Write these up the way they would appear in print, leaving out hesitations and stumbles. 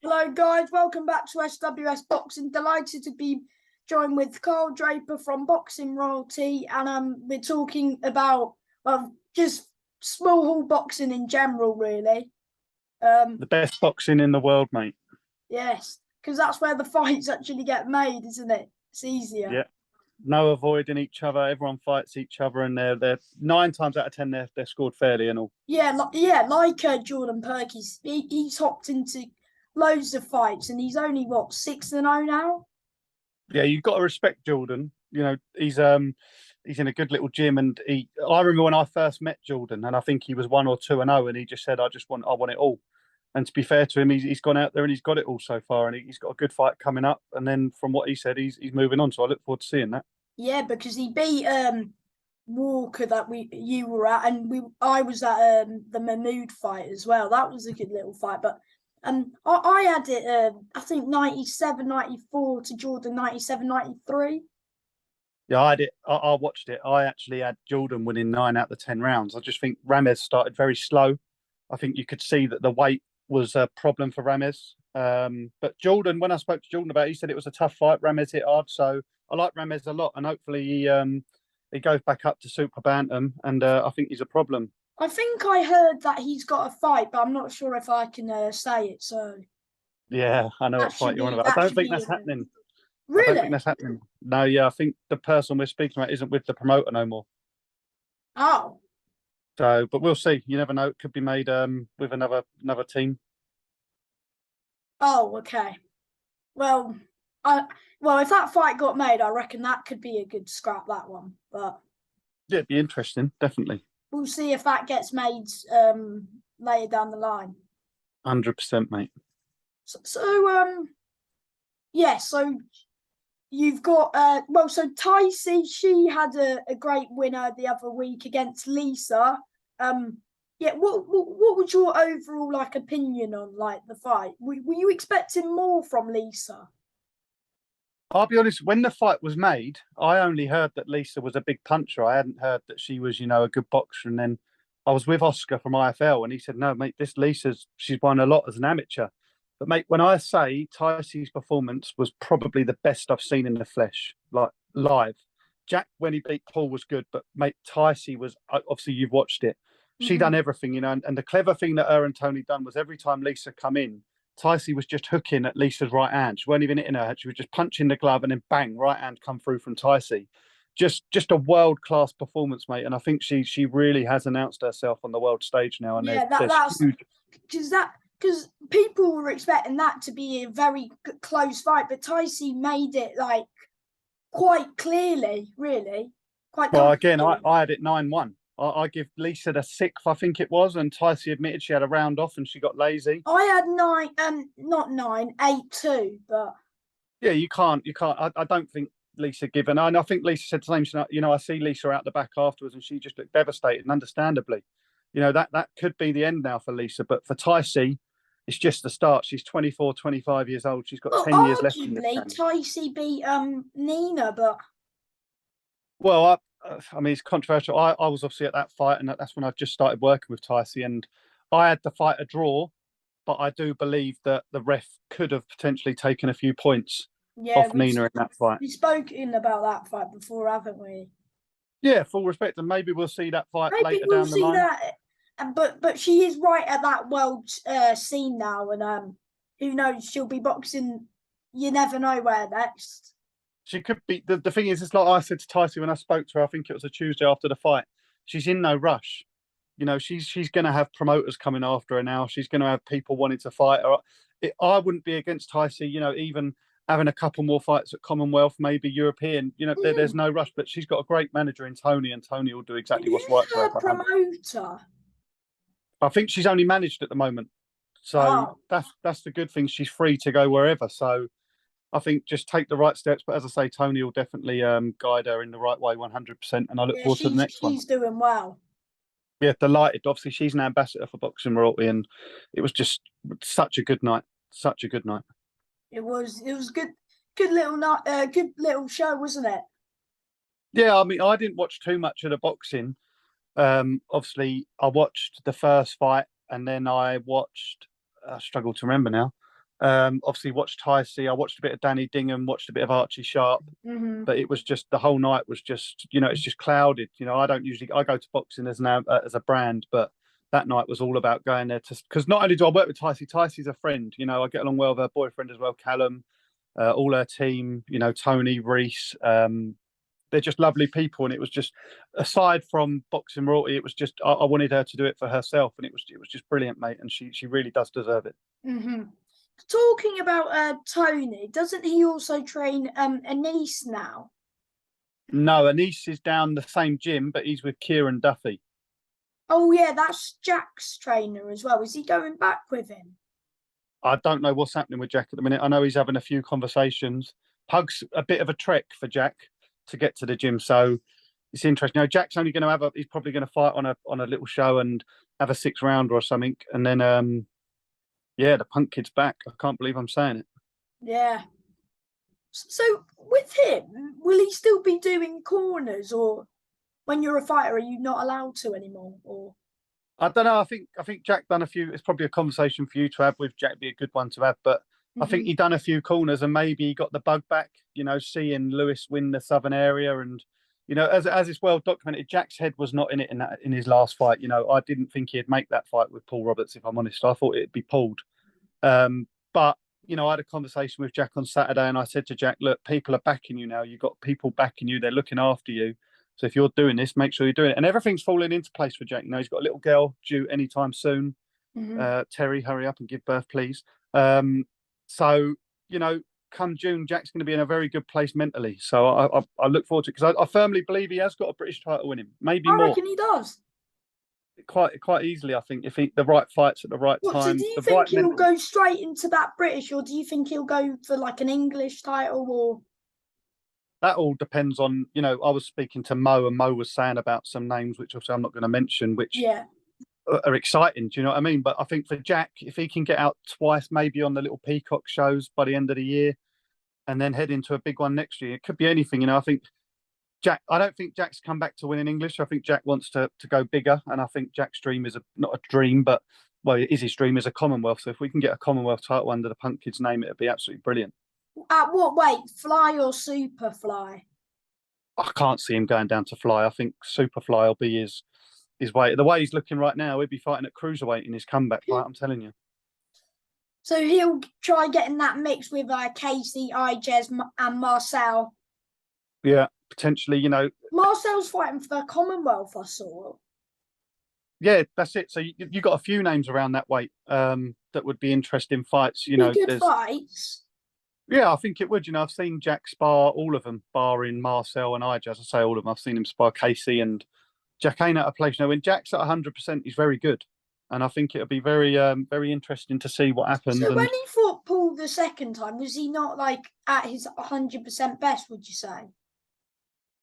Hello, guys. Welcome back to SWS Boxing. Delighted to be joined with Carl Draper from Boxing Royalty, and we're talking about just small hall boxing in general, really. The best boxing in the world, mate. Yes, because that's where the fights actually get made, isn't it? It's easier. Yeah. No avoiding each other. Everyone fights each other, and they're 9 times out of 10 they're scored fairly and all. Yeah, like Jordan Perkins. He's hopped into loads of fights, and he's only 6-0 now. Yeah, you've got to respect Jordan. You know, he's in a good little gym, and I remember when I first met Jordan, and I think he was 1 or 2-0, and he just said, I want it all. And to be fair to him, he's gone out there and he's got it all so far, and he's got a good fight coming up. And then from what he said, he's moving on. So I look forward to seeing that. Yeah, because he beat Walker that you were at, and I was at the Mahmood fight as well. That was a good little fight, but I had it I think 97-94 to Jordan 97-93. Yeah, I did. I watched it. I actually had Jordan winning 9 out of the 10 rounds. I just think Ramirez started very slow. I think you could see that the weight was a problem for Ramirez. But Jordan, when I spoke to Jordan about it, he said it was a tough fight. Ramirez hit hard, so I like Ramirez a lot, and hopefully he goes back up to super bantam, and I think he's a problem. I think I heard that he's got a fight, but I'm not sure if I can say it. So yeah, I know what fight you're on about. I don't think that's happening. Really? I don't think that's happening. No, yeah, I think the person we're speaking about isn't with the promoter no more. Oh. So, but we'll see. You never know. It could be made with another team. Oh, okay. Well, if that fight got made, I reckon that could be a good scrap, that one. But yeah, it'd be interesting, definitely. We'll see if that gets made later down the line. 100%, mate. Yeah. So you've got so Ticey, she had a great winner the other week against Lisa. Yeah, what was your overall opinion on the fight? Were you expecting more from Lisa? I'll be honest, when the fight was made, I only heard that Lisa was a big puncher. I hadn't heard that she was, a good boxer. And then I was with Oscar from IFL, and he said, no, mate, this she's won a lot as an amateur. But, mate, when I say Ticey's performance was probably the best I've seen in the flesh, like live. Jack, when he beat Paul, was good. But, mate, Ticey was, obviously, you've watched it. She done everything, and the clever thing that her and Tony done was every time Lisa come in, Ticey was just hooking at Lisa's right hand. She weren't even hitting her. She was just punching the glove, and then bang, right hand come through from Ticey. Just a world class performance, mate. And I think she really has announced herself on the world stage now. And yeah, that's huge. Because people were expecting that to be a very close fight, but Ticey made it quite clearly, really. Quite. Well, again, I had it 9-1. I give Lisa the 6th, I think it was, and Ticey admitted she had a round off and she got lazy. I had 9, not 9, 8-2, but yeah, you can't. I don't think Lisa given, and I think Lisa said the same. I see Lisa out the back afterwards, and she just looked devastated, and understandably, that could be the end now for Lisa. But for Ticey, it's just the start. She's 24, 25 years old. She's got 10 years left. Arguably, Ticey beat Nina, but well, I mean, it's controversial. I was obviously at that fight, and that's when I just started working with Ticey, and I had the fight a draw, but I do believe that the ref could have potentially taken a few points off Nina in that fight. We've spoken about that fight before, haven't we? Yeah, full respect, and maybe we'll see that fight later down the line. But she is right at that world scene now, and who knows? She'll be boxing. You never know where next. She could be. The thing is, it's like I said to Ticey when I spoke to her. I think it was a Tuesday after the fight. She's in no rush. She's going to have promoters coming after her now. She's going to have people wanting to fight her. I wouldn't be against Ticey. Even having a couple more fights at Commonwealth, maybe European. There's no rush. But she's got a great manager in Tony, and Tony will do exactly what's right for her. Promoter. I think she's only managed at the moment, so that's the good thing. She's free to go wherever. So I think just take the right steps. But as I say, Tony will definitely guide her in the right way 100%. And I look forward to the next one. She's doing well. Yeah, delighted. Obviously, she's an ambassador for Boxing Royalty, and it was just such a good night. Such a good night. It was good little night, good little show, wasn't it? Yeah, I mean, I didn't watch too much of the boxing. Obviously, I watched the first fight, and then I struggle to remember now. Obviously watched Ticey. I watched a bit of Danny Dingham, watched a bit of Archie Sharp. Hmm. But it was just the whole night was just, it's just clouded. I don't usually I go to boxing as a brand, but that night was all about going there to, because not only do I work with Ticey, Ticey's a friend. I get along well with her boyfriend as well, Callum, all her team. Tony, Reese. They're just lovely people, and it was just, aside from boxing royalty, it was just I wanted her to do it for herself, and it was just brilliant, mate. And she really does deserve it. Hmm. Talking about Tony, doesn't he also train a niece now? No, Anise is down the same gym, but he's with Kieran Duffy. Oh yeah, that's Jack's trainer as well. Is he going back with him? I don't know what's happening with Jack at the minute. I know he's having a few conversations. Pug's a bit of a trek for Jack to get to the gym, so it's interesting. Jack's only going to he's probably going to fight on a little show and have a 6 rounder or something, and then yeah, the punk kid's back. I can't believe I'm saying it. Yeah. So with him, will he still be doing corners, or when you're a fighter, are you not allowed to anymore? Or I don't know. I think Jack done a few. It's probably a conversation for you to have with Jack. Be a good one to have, but I think he done a few corners and maybe he got the bug back. Seeing Lewis win the Southern area, and as it's well documented, Jack's head was not in it in his last fight. I didn't think he'd make that fight with Paul Roberts. If I'm honest, I thought it'd be pulled. But I had a conversation with Jack on Saturday, and I said to Jack, "Look, people are backing you now. You've got people backing you. They're looking after you. So if you're doing this, make sure you're doing it." And everything's falling into place for Jack. He's got a little girl due anytime soon. Terry, hurry up and give birth, please. So come June, Jack's going to be in a very good place mentally. So I look forward to it, because I firmly believe he has got a British title in him, maybe I more. reckon he does. Quite easily, I think, if the right fights at the right What, so time. do you the think right he'll mental... go straight into that British, or do you think he'll go for like an English title? Or That all depends on, I was speaking to Mo, and Mo was saying about some names, which obviously I'm not going to mention, which yeah, are exciting. Do you know what I mean? But I think for Jack, if he can get out twice, maybe on the little Peacock shows by the end of the year, and then head into a big one next year, it could be anything. I think I don't think Jack's come back to winning English. I think Jack wants to go bigger, and I think Jack's dream is not a dream, but well, it is his dream is a Commonwealth. So if we can get a Commonwealth title under the Punk Kid's name, it'd be absolutely brilliant. at what weight, fly or super fly? I can't see him going down to fly. I think Superfly will be his weight. The way he's looking right now, he'd be fighting at cruiserweight in his comeback fight. I'm telling you. So he'll try getting that mix with Casey, Ijes, and Marcel. Yeah, potentially. Marcel's fighting for the Commonwealth, I saw. Yeah, that's it. So you got a few names around that weight that would be interesting fights. Good fights. Yeah, I think it would. I've seen Jack spar all of them, barring Marcel and Ij. As I say, all of them. I've seen him spar Casey, and Jack ain't at a place. When Jack's at 100%, he's very good, and I think it'll be very, very interesting to see what happens. So when he fought Paul the second time, was he not like at his 100% best? Would you say?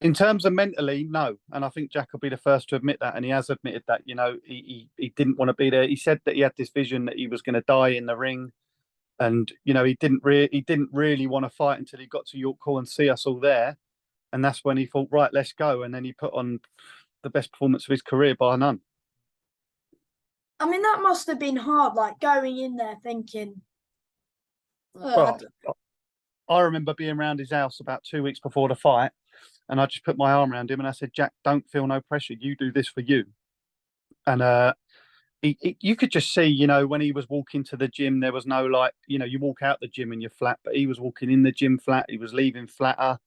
In terms of mentally, no, and I think Jack will be the first to admit that, and he has admitted that. He didn't want to be there. He said that he had this vision that he was going to die in the ring. And he didn't really want to fight until he got to York Hall and see us all there, and that's when he thought, right, let's go. And then he put on the best performance of his career by none. I mean, that must have been hard, like going in there thinking. Well, I remember being around his house about 2 weeks before the fight, and I just put my arm around him and I said, "Jack, don't feel no pressure. You do this for you." And you could just see, when he was walking to the gym, there was no you walk out the gym and you're flat, but he was walking in the gym flat. He was leaving flatter.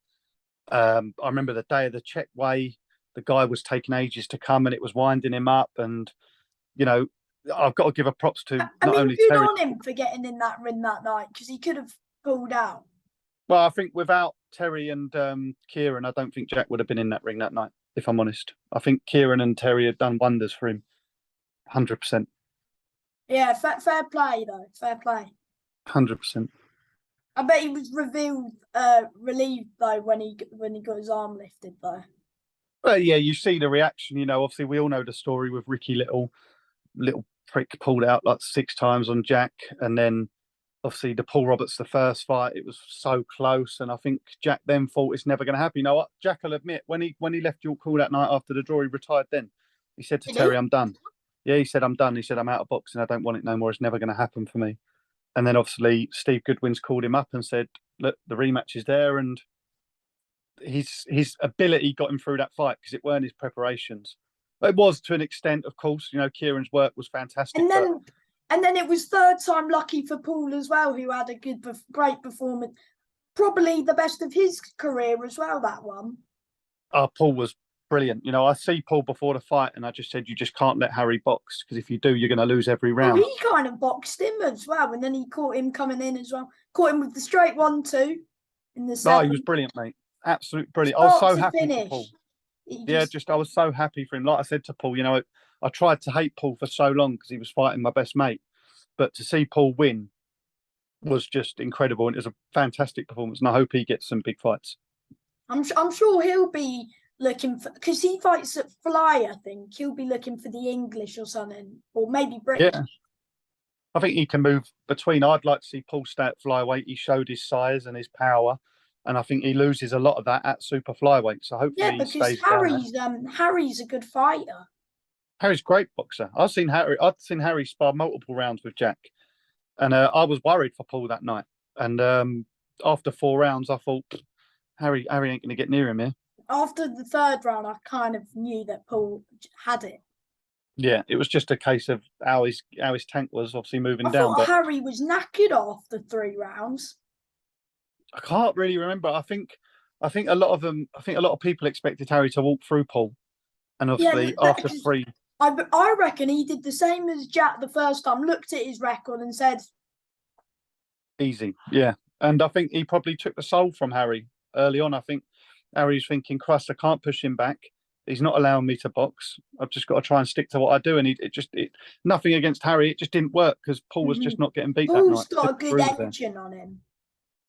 I remember the day of the check weigh, the guy was taking ages to come, and it was winding him up. And I've got to give a props to not only good Terry. on him for getting in that ring that night, because he could have pulled out. Well, I think without Terry and Kieran, I don't think Jack would have been in that ring that night, if I'm honest. I think Kieran and Terry have done wonders for him. 100%. Yeah, fair play though. Fair play. 100%. I bet he was relieved though when he got his arm lifted though. Well, yeah, you see the reaction. Obviously we all know the story with Ricky Little prick pulled out like 6 times on Jack, and then obviously the Paul Roberts the first fight, it was so close, and I think Jack then thought it's never going to happen. What? Jack will admit when he left York Hall that night after the draw, he retired. Then he said to Terry, "I'm done." Yeah, he said, "I'm done." He said, "I'm out of boxing. I don't want it no more. It's never going to happen for me." And then obviously Steve Goodwin's called him up and said, "Look, the rematch is there," and his ability got him through that fight because it weren't his preparations. It was to an extent, of course. Kieran's work was fantastic, And but then it was third time lucky for Paul as well, who had a great performance, probably the best of his career as well. That one. Paul was brilliant. I see Paul before the fight, and I just said, you just can't let Harry box because if you do, you're going to lose every Oh, round. he kind of boxed him as well, and then he caught him coming in as well. Caught him with the straight 1-2 in the No, seventh. he was brilliant, mate. Absolutely brilliant. I was Start so to happy for finish. Paul. Yeah, I was so happy for him. Like I said to Paul, I tried to hate Paul for so long because he was fighting my best mate, but to see Paul win was just incredible, and it was a fantastic performance. And I hope he gets some big fights. I'm sure he'll be looking for, because he fights at Fly. I think he'll be looking for the English or something, or maybe British. Yeah, I think he can move between. I'd like to see Paul stay at flyweight. He showed his size and his power, and I think he loses a lot of that at super flyweight. So hopefully Yeah, he because stays down there. Harry's a good fighter. Harry's a great boxer. I've seen Harry spar multiple rounds with Jack, and I was worried for Paul that night. And after 4 rounds, I thought Harry ain't going to get near him here. After the third round, I kind of knew that Paul had it. Yeah, it was just a case of how his tank was obviously moving I down. thought But Harry was knackered after 3 rounds. I can't really remember. I think a lot of them. I think a lot of people expected Harry to walk through Paul, and Yeah, obviously after three, I reckon he did the same as Jack the first time. Looked at his record and said, easy. Yeah, and I think he probably took the soul from Harry early on. I think Harry's thinking, "Christ, I can't push him back. He's not allowing me to box. I've just got to try and stick to what I do." And nothing against Harry. It just didn't work because Paul was just not getting beat that Paul's night. got a good Through there. engine on him.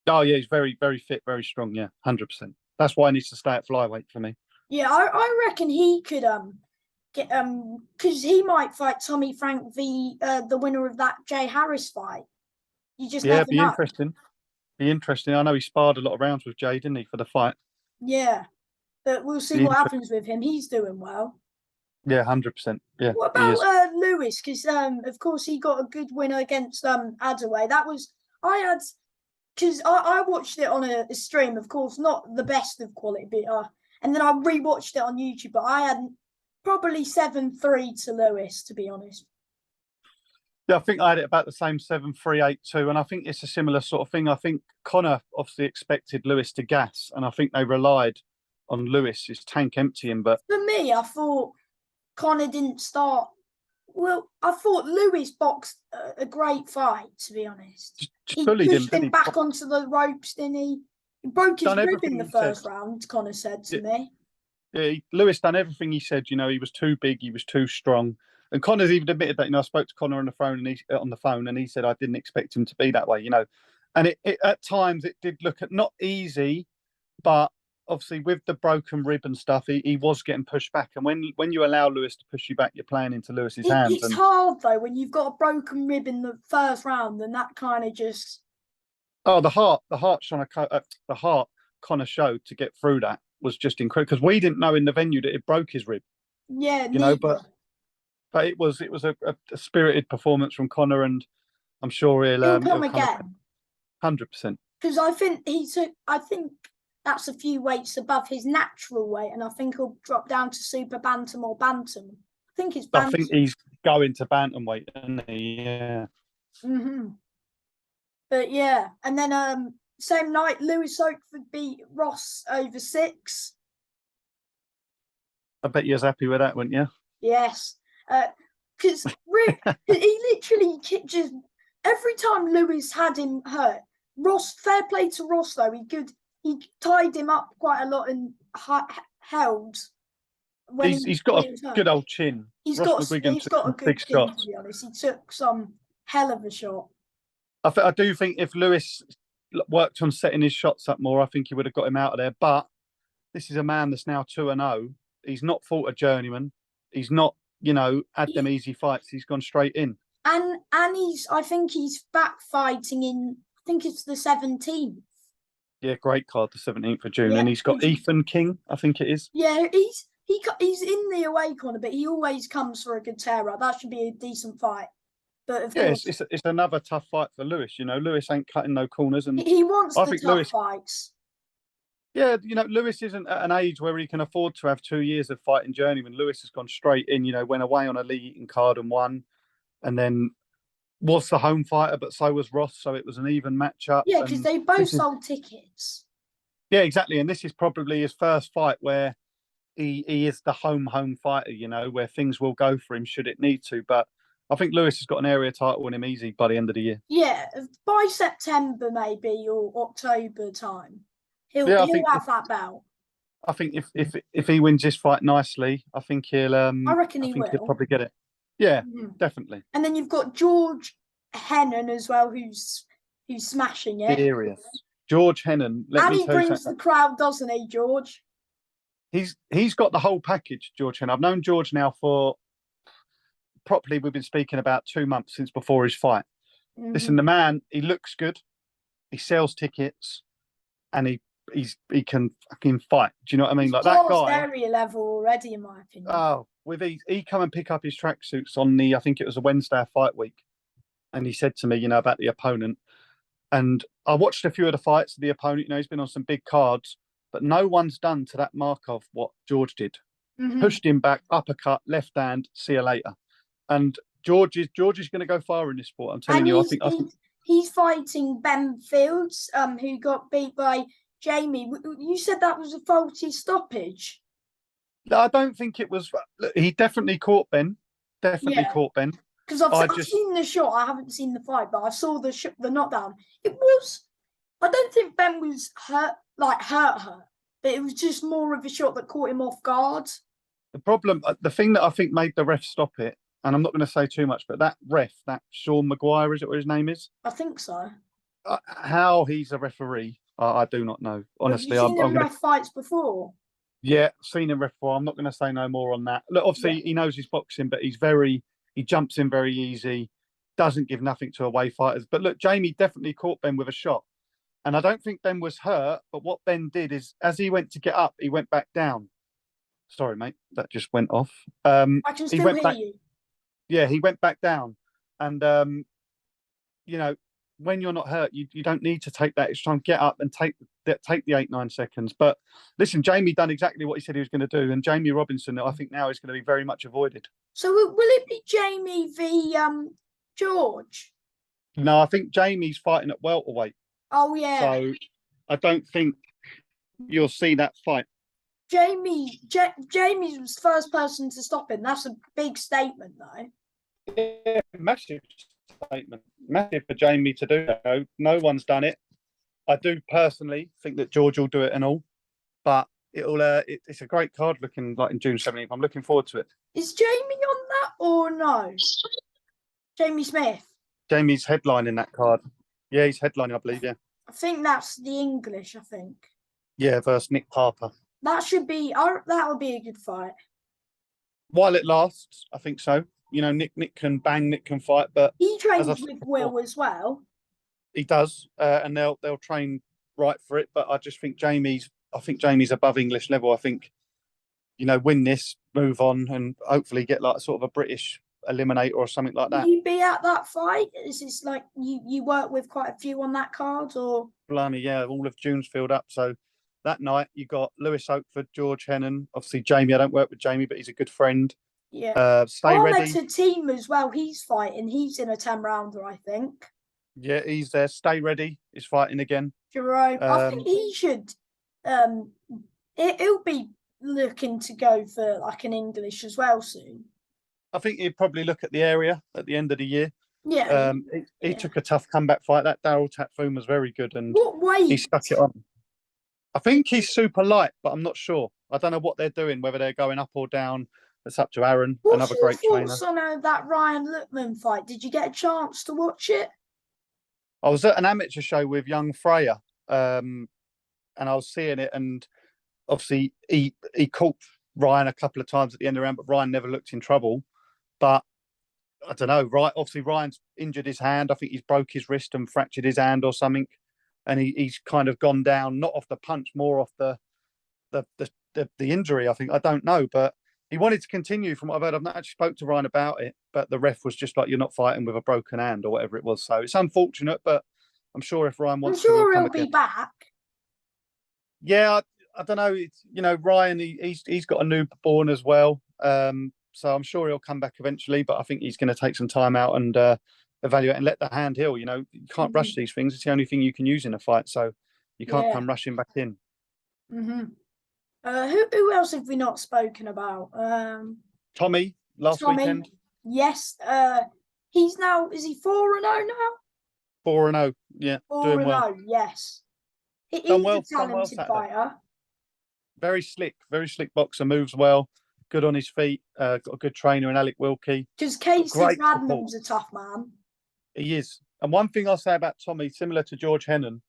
Oh yeah, he's very, very fit, very strong. Yeah, 100%. That's why he needs to stay at flyweight for me. Yeah, I reckon he could get because he might fight Tommy Frank the winner of that Jay Harris fight. You just Yeah, never be know. interesting. Be interesting. I know he sparred a lot of rounds with Jay, didn't he, for the fight? Yeah, but we'll see Be what interesting. happens with him. He's doing well. Yeah, 100%. Yeah, What he about is. Lewis? Because of course he got a good winner against Adaway. That was I had because I watched it on a stream. Of course, not the best of quality, but and then I rewatched it on YouTube. But I had probably 7-3 to Lewis, to be honest. Yeah, I think I had it about the same 7-3-8-2, and I think it's a similar sort of thing. I think Connor obviously expected Lewis to gas, and I think they relied on Lewis's tank emptying. But For me, I thought Connor didn't start. Well, I thought Lewis boxed a great fight, to be honest. just He bullied him, pushed didn't him he? back onto the ropes, didn't he? He broke his Done rib in everything the he said. first round, Connor said to Yeah, me. yeah, Lewis done everything he said. He was too big, he was too strong, and Connor's even admitted that. I spoke to Connor on the phone, and he said I didn't expect him to be that way. And it at times it did look at not easy, but obviously with the broken rib and stuff, he was getting pushed back. And when you allow Lewis to push you back, you're playing into Lewis's hands. It's And hard though when you've got a broken rib in the first round, and that kind of just oh, the heart Connor showed to get through that was just incredible because we didn't know in the venue that it broke his rib. yeah, But neither. it was a spirited performance from Connor, and I'm sure He'll come he'll come again 100%. because I think he took. I think that's a few weights above his natural weight, and I think he'll drop down to super bantam or bantam. I think it's I bantam. think he's going to bantamweight, isn't he? Yeah. But yeah, and then same night Lewis Oakford beat Ross over 6. I bet you was happy with that, weren't you? Yes, because he literally just every time Lewis had him hurt. Ross, fair play to Ross though. He tied him up quite a lot and held when He's got a good old chin. He's Ross got McGuigan he's took got a some big good chin, shots. to be honest. He took some hell of a shot. I do think if Lewis worked on setting his shots up more, I think he would have got him out of there. But this is a man that's now 2-0. He's not fought a journeyman. He's not, had them easy fights. He's gone straight in. And I think he's back fighting in, I think it's the 17th. Yeah, great card, the 17th of June. Yeah, and he's got Ethan King, I think it is. Yeah, he's in the away corner, but he always comes for a good tear up. That should be a decent fight. But of Yeah, course, it's another tough fight for Lewis. You know, Lewis ain't cutting no corners, and he wants I the think tough Lewis. fights. Yeah, you know, Lewis isn't at an age where he can afford to have 2 years of fighting journeyman. Lewis has gone straight in. You know, went away on a league eating card and won, and then was the home fighter, but so was Ross, so it was an even matchup. Yeah, because And they both this is sold tickets. yeah, exactly. And this is probably his first fight where he is the home fighter, you know, where things will go for him should it need to. But I think Lewis has got an area title on him easy by the end of the year. Yeah, by September maybe or October time, Yeah, he'll have that belt. I think if he wins this fight nicely, I reckon I he think he'll will. probably get it. Yeah, Mhm. definitely. And then you've got George Hennon as well, who's smashing it. Serious. George Hennon, let And me he tell you brings the something. crowd, doesn't he, George? He's got the whole package, George Hennon. I've known George now for properly we've been speaking about 2 months since before his fight. Listen, Mm-hmm. the man, he looks good, he sells tickets, and he can fucking fight. Do you know what I mean? He's Like that past guy. area level already, in my opinion. Oh, with he come and pick up his tracksuits on the I think it was a Wednesday fight week, and he said to me, you know, about the opponent. And I watched a few of the fights of the opponent. You know, he's been on some big cards, but no one's done to that mark of what George did. Mm-hmm. Pushed him back, uppercut, left hand, see you later. And George is going to go far in this sport. I'm telling And you. he's he's fighting Ben Fields, who got beat by Jamie. You said that was a faulty stoppage. I don't think it was. He definitely caught Ben. Definitely Yeah, caught Ben. because I I've just seen the shot. I haven't seen the fight, but I saw the knockdown. It was. I don't think Ben was hurt, but it was just more of a shot that caught him off guard. the problem. The thing that I think made the ref stop it, and I'm not going to say too much, but that ref, that Sean Maguire, is it what his name is? I think so. How he's a referee, I do not know. Have you Honestly, seen I'm him going to. ref fights before? Yeah, seen him ref before. I'm not going to say no more on that. Look, Yeah. obviously he knows his boxing, but he jumps in very easy, doesn't give nothing to away fighters. But look, Jamie definitely caught Ben with a shot. And I don't think Ben was hurt, but what Ben did is as he went to get up, he went back down. Sorry, mate, that just went off. I can He still went hear back, you. yeah, he went back down. And you know, when you're not hurt, you don't need to take that extra time. Get up and take the 8-9 seconds. But listen, Jamie done exactly what he said he was going to do, and Jamie Robinson, I think now is going to be very much avoided. So will it be Jamie v George? No, I think Jamie's fighting at welterweight, Oh yeah, so I don't think you'll see that fight. Jamie's was the first person to stop him. That's a big statement, though. Yeah, massive statement, massive for Jamie to do that. No one's done it. I do personally think that George will do it and all, but it's a great card looking like in June 17th. I'm looking forward to it. Is Jamie on that or no? Jamie Smith. Jamie's headlining that card. Yeah, he's headlining, I believe. Yeah, I think that's the English. I think yeah, versus Nick Parker. that should be. That would be a good fight. While it lasts, I think so. You know, Nick can bang, Nick can fight, but He as I trains said with before, Will as well. he does, and they'll train right for it. But I just think I think Jamie's above English level. I think, you know, win this, move on, and hopefully get like sort of a British eliminator or something like Will that. you be at that fight? Is this like you work with quite a few on that card, or Blimey, yeah, all of June's filled up. So that night you got Lewis Oakford, George Hennon, obviously Jamie. I don't work with Jamie, but he's a good friend. yeah? Stay ready. Ahmed's a team as well. He's fighting. He's in a 10-rounder, I think. Yeah, he's there. Stay ready. He's fighting again. Jerome, I think he should. Um, he'll be looking to go for like an English as well soon. I think he'd probably look at the area at the end of the year. Yeah, He yeah. took a tough comeback fight. That Daryl Tatfoon was very good, and What he weight? stuck it on. I think he's super light, but I'm not sure. I don't know what they're doing, whether they're going up or down. It's up to Aaron, What's another your great trainer. thoughts on that Ryan Lookman fight? Did you get a chance to watch it? I was at an amateur show with young Freya, and I was seeing it, and obviously he caught Ryan a couple of times at the end of the round, but Ryan never looked in trouble. But I don't know. Right, obviously Ryan's injured his hand. I think he's broke his wrist and fractured his hand or something, and he's kind of gone down, not off the punch, more off the injury. I think I don't know, but He wanted to continue from what I've heard. I've not actually spoke to Ryan about it, but the ref was just like, "You're not fighting with a broken hand" or whatever it was. So it's unfortunate, but I'm sure if Ryan I'm wants to, he'll sure come he'll be again. back. Yeah, I don't know. It's Ryan. He's got a newborn as well. So I'm sure he'll come back eventually. But I think he's going to take some time out and evaluate and let the hand heal. You can't rush these things. It's the only thing you can use in a fight. So you can't Yeah. come rushing back in. Who else have we not spoken about? Tommy last Tommy. weekend. Yes. He's now, is he 4-0 now? 4-0. Yeah, doing well. 4-0. Yes. He's Done well. a talented fighter. Very slick boxer. Moves well. Good on his feet. Got a good trainer in Alec Wilkie. Because Casey Bradman's a tough man. He is. And one thing I'll say about Tommy, similar to George Hennon,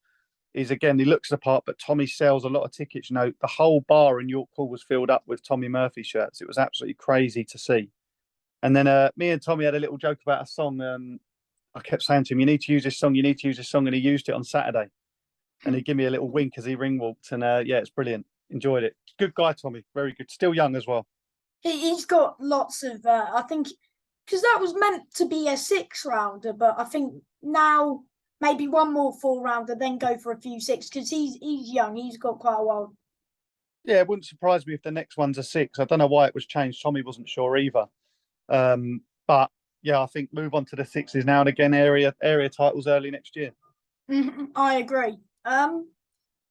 is again, he looks the part, but Tommy sells a lot of tickets. The whole bar in York Hall was filled up with Tommy Murphy shirts. It was absolutely crazy to see. And then me and Tommy had a little joke about a song. I kept saying to him, "You need to use this song. You need to use this song," and he used it on Saturday. And he gave me a little wink as he ring walked. And yeah, it's brilliant. Enjoyed it. Good guy, Tommy. Very good. Still young as well. He's got lots of. I think because that was meant to be a 6-rounder, but I think now maybe one more 4-rounder, then go for a few 6 because he's young. He's got quite a while. Yeah, it wouldn't surprise me if the next one's a 6. I don't know why it was changed. Tommy wasn't sure either. But yeah, I think move on to the 6s now and again. Area titles early next year. I agree.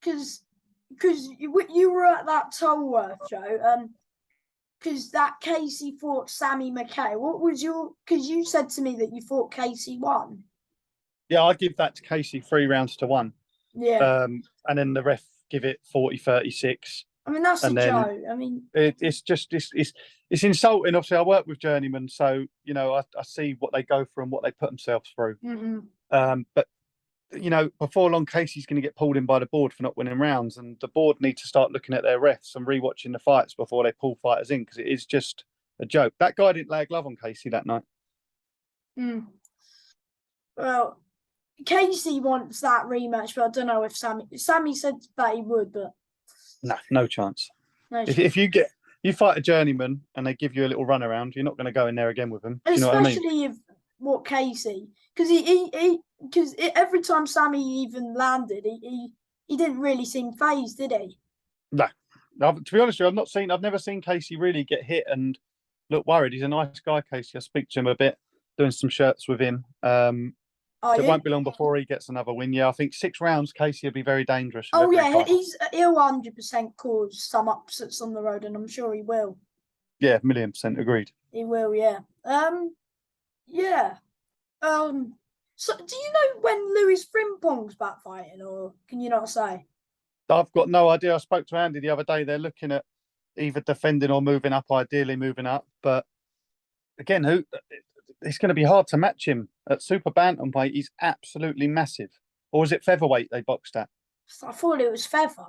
Because you were at that Tolworth show. Because that Casey fought Sammy McKay. What was your? Because you said to me that you thought Casey won. Yeah, I'd give that to Casey 3 rounds to 1. Yeah. And then the ref give it 40-36. I mean, that's a joke. I mean, it's insulting. Obviously, I work with journeymen, so I see what they go through and what they put themselves through. But before long, Casey's going to get pulled in by the board for not winning rounds, and the board need to start looking at their refs and rewatching the fights before they pull fighters in, because it is just a joke. That guy didn't lay a glove on Casey that night. Well, Casey wants that rematch, but I don't know if Sammy said that he would, but no chance. If you fight a journeyman and they give you a little run around, you're not going to go in there again with him. Especially, you know what I mean? If Casey, because every time Sammy even landed, he didn't really seem phased, did he? No. To be honest with you, I've never seen Casey really get hit and look worried. He's a nice guy, Casey. I speak to him a bit, doing some shirts with him. It won't be long before he gets another win. Yeah, I think 6 rounds, Casey will be very dangerous. Oh yeah, he'll 100% cause some upsets on the road, and I'm sure he will. Yeah, 1,000,000% agreed. He will, yeah. Yeah. So, do you know when Lewis Frimpong's back fighting, or can you not say? I've got no idea. I spoke to Andy the other day. They're looking at either defending or moving up, ideally moving up. But again, it's going to be hard to match him at super bantamweight. He's absolutely massive. Or was it featherweight they boxed at? I thought it was feather.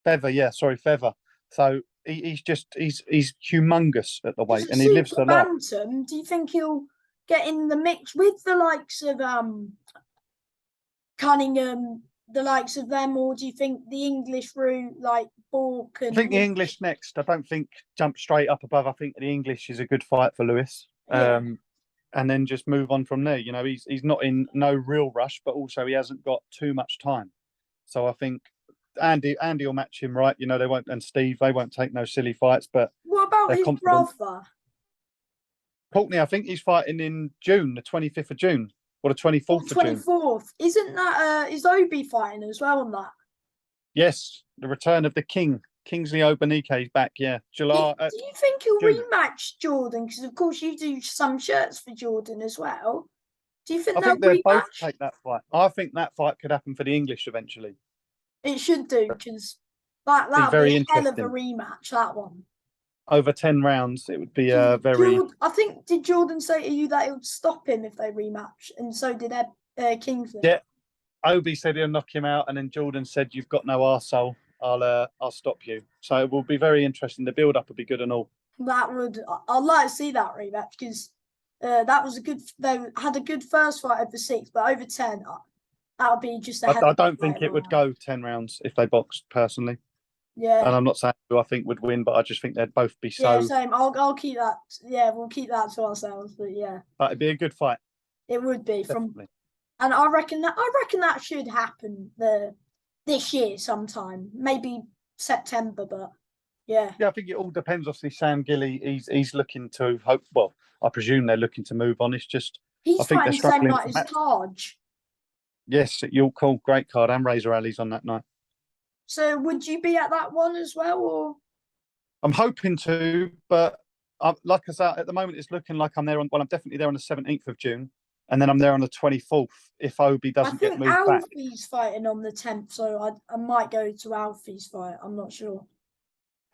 Feather, yeah, sorry, feather. So he's humongous at the weight, and he lives the life. Bantam, do you think he'll get in the mix with the likes of Cunningham, the likes of them, or do you think the English route, like Bork and? I think the English next. I don't think jump straight up above. I think the English is a good fight for Lewis. Yeah. And then just move on from there. He's not in no real rush, but also he hasn't got too much time. So I think Andy will match him right. They won't, and Steve, they won't take no silly fights. But what about his brother? Courtney, I think he's fighting in June, the 25th of June, or the 24th of June. 24th. Isn't that is Obi fighting as well on that? Yes, the return of the King. Kingsley Obanike is back, yeah. July. Do you think he'll rematch Jordan? Because of course you do some shirts for Jordan as well. Do you think they'll both take that fight? I think that fight could happen for the English eventually. It should do, because that'll be a hell of a rematch. That one over 10 rounds, it would be very. I think, did Jordan say to you that it would stop him if they rematch, and so did Kingsley? Yeah, Obi said he'll knock him out, and then Jordan said, "You've got no arsehole. I'll stop you." So it will be very interesting. The build up will be good and all. I'd like to see that rematch, because that was they had a good first fight over 6, but over 10, that would be just a. I don't think it would go 10 rounds if they boxed, personally. Yeah. And I'm not saying who I think would win, but I just think they'd both be Yeah, so. same. I'll keep that. Yeah, we'll keep that to ourselves. But yeah, But it'd be a good fight, it would be from, definitely. and I reckon that should happen this year sometime, maybe September. But yeah, Yeah, I think it all depends. Obviously, Sam Gilly, he's looking to hope. Well, I presume they're looking to move on. It's just I he's think they're fighting the same struggling night for as match. Taj. Yes, you'll call great card and Razor Alleys on that night. So would you be at that one as well, or I'm hoping to, but like I said, at the moment it's looking like I'm there on. Well, I'm definitely there on the 17th of June, and then I'm there on the 24th if Obi I doesn't get think moved back. Alfie's fighting on the 10th, so I might go to Alfie's fight. I'm not sure.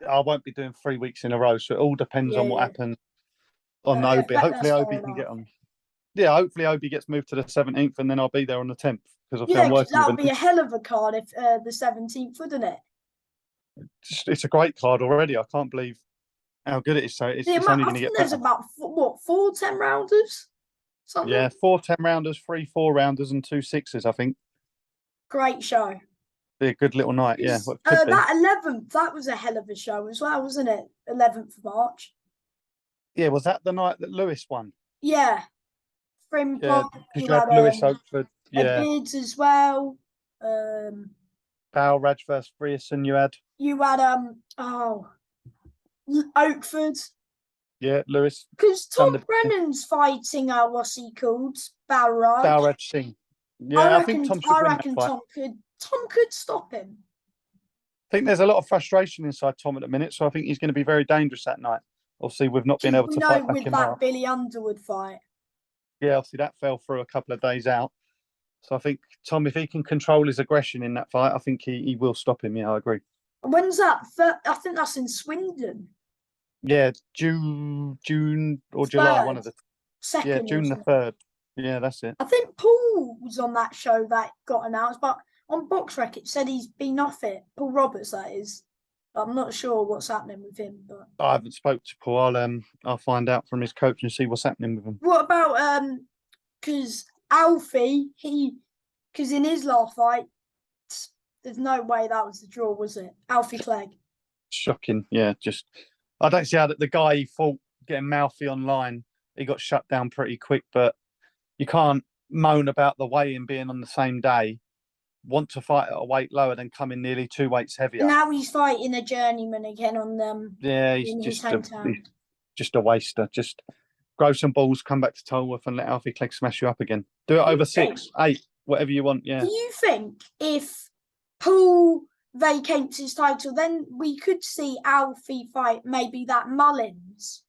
I won't be doing 3 weeks in a row, so it all depends Yeah, on what yeah. happens on Obi. That's Hopefully, fair Obi can enough. get on. Yeah, hopefully Obi gets moved to the 17th, and then I'll be there on the 10th because obviously Yeah, I'm because working that with would be a hell of a card if the 17th, wouldn't it? it's a great card already. I can't believe how good it is. So The it's amount, only I going to think get there's better. about four 10 rounders, something. Yeah, 4 10 rounders, 3 4 rounders, and 2 6s. I think Great show. be a good little night. Yeah, Is well, it could be. that 11th? That was a hell of a show as well, wasn't it? 11th of March. Yeah, was that the night that Lewis won? Yeah, Yeah, Frimpong. because You you had had Lewis Oakford. a Yeah, Bids as well. Um, Bow Raj versus Frierson. You had you had Oakford. yeah Lewis Because Tom done the Brennan's fighting what's he called? Bow Balraj. Raj Singh. Yeah, I think Tom should I win that reckon fight. Tom could stop him. I think there's a lot of frustration inside Tom at the minute, so I think he's going to be very dangerous that night. Obviously, we've not been Because able we to know fight back with in that March. Billy Underwood fight. Yeah, obviously that fell through a couple of days out. So I think Tom, if he can control his aggression in that fight, I think he will stop him. Yeah, I agree. When's that? I think that's in Swindon. Yeah, June or July, one Third, of the. Yeah, second or June the something. 3rd. Yeah, that's it. I think Paul was on that show that got announced, but on BoxRec it said he's been off it. Paul Roberts, that is. I'm not sure what's happening with him, but I haven't spoke to Paul. I'll find out from his coach and see what's happening with him. what about because Alfie, because in his last fight, there's no way that was the draw, was it? Alfie Clegg. Shocking. Yeah, just I don't see how that the guy he fought getting mouthy online, he got shut down pretty quick. But you can't moan about the weigh-in being on the same day. Want to fight at a weight lower than coming nearly 2 weights And heavier. now he's fighting a journeyman again on Yeah, in his hometown. he's just a waster. Just grow some balls, come back to Tolworth and let Alfie Clegg smash you up again. Do it over 6, 8, whatever you want. Yeah. Do you think if Paul vacates his title, then we could see Alfie fight maybe that Mullins?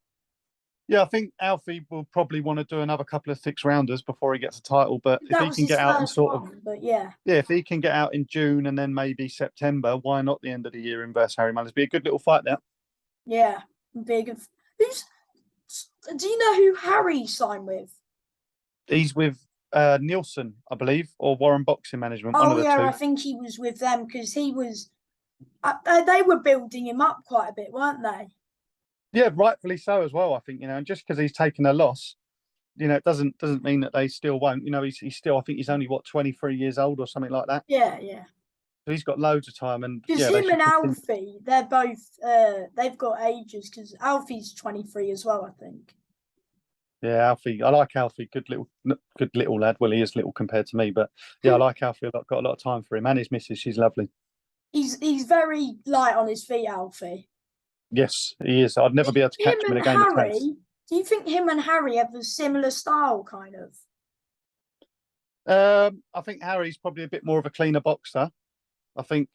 Yeah, I think Alfie will probably want to do another couple of 6 rounders before he gets a title. But if That he was can his get out and first sort of one, but yeah. yeah, if he can get out in June and then maybe September, why not the end of the year in versus Harry Mullins? Be a good little fight there. Yeah, big. Who's? Do you know who Harry signed with? He's with Nielsen, I believe, or Warren Boxing Management, one Oh of the yeah, two. I think he was with them because he was. They were building him up quite a bit, weren't they? Yeah, rightfully so as well. I think and just because he's taken a loss, it doesn't mean that they still won't. He's still. I think he's only 23 years old or something like that. Yeah, yeah. So he's got loads of time, and Because yeah, they him should and continue. Alfie, they're both they've got ages. Because Alfie's 23 as well, I think. Yeah, Alfie. I like Alfie. Good little lad. Well, he is little compared to me, but yeah, I like Alfie. I've got a lot of time for him, and his missus. She's lovely. He's very light on his feet, Alfie. Yes, he is. I'd never be able to Him catch him in and a game of tennis. Harry. Do you think him and Harry have a similar style, kind of? I think Harry's probably a bit more of a cleaner boxer. I think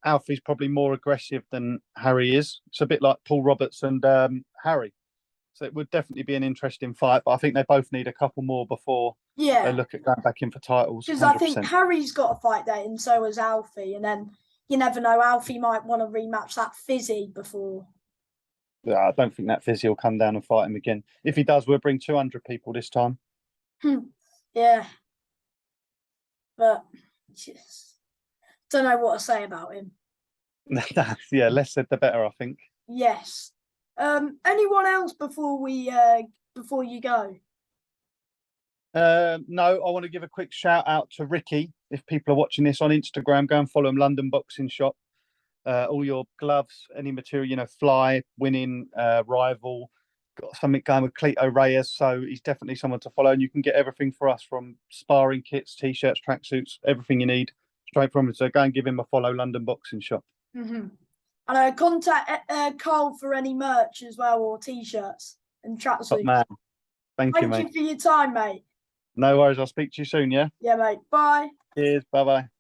Alfie's probably more aggressive than Harry is. It's a bit like Paul Roberts and Harry. So it would definitely be an interesting fight, but I think they both need a couple more before they Yeah, look at going back in for titles. because I think 100%. Harry's got a fight date, and so has Alfie. And then you never know, Alfie might want to rematch that Fizzy before. Yeah, I don't think that Fizzy will come down and fight him again. If he does, we'll bring 200 people this time. Yeah, but just don't know what to say about him. Yeah, less said the better, I think. Yes. Anyone else before you go? No, I want to give a quick shout out to Ricky. If people are watching this on Instagram, go and follow him, London Boxing Shop. all your gloves, any material, you know, fly, winning, rival. Got something going with Cleto Reyes, so he's definitely someone to follow. And you can get everything for us from sparring kits, t-shirts, tracksuits, everything you need straight from him. So go and give him a follow, London Boxing Shop. And contact Carl for any merch as well, or t-shirts and Top tracksuits. man. Thank you, Thank mate. you for your time, mate. No worries. I'll speak to you soon. Yeah. Yeah, mate. Bye. Cheers. Bye bye.